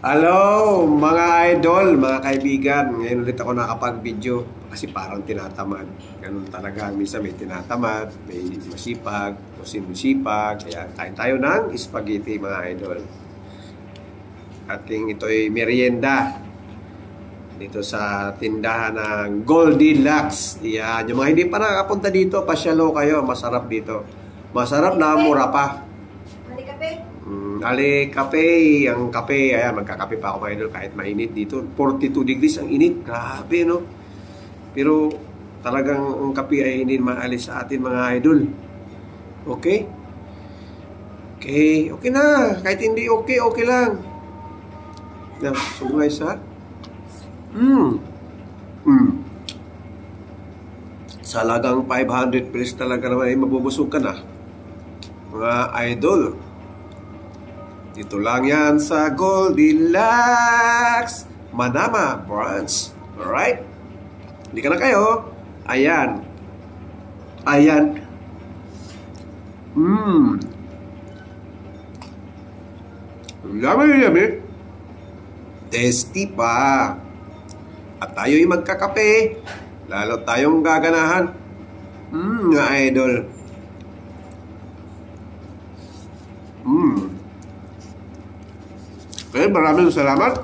Hello mga idol, mga kaibigan. Ngayon ulit ako nakapag-video kasi parang tinatamad. Ganun talaga, minsan may tinatamad, may masipag, masipag. Kaya kain tayo ng spaghetti mga idol. Ating ito'y merienda dito sa tindahan ng Goldilocks. Yan, yung mga hindi pa nakakapunta dito, pasyalo kayo, masarap dito. Masarap na mura pa. Ali kape, ang kape, ayan, magkakape pa ako mga idol kahit mainit dito. 42 degrees ang init, grabe no. Pero talagang ang kape ay hindi maalis sa atin mga idol. Okay? Okay na. Kahit hindi okay, okay lang. Now, so guys ha. Salagang 500 pesos talaga naman ay mabubusog ka na. Mga idol. Dito lang yan sa Goldilocks Manama Branch. Alright? Hindi ka na kayo. Ayan. Ayan. Yummy. Tasty pa. At tayo'y magkakape. Lalo tayong gaganahan. Nga idol. Okay, maraming salamat.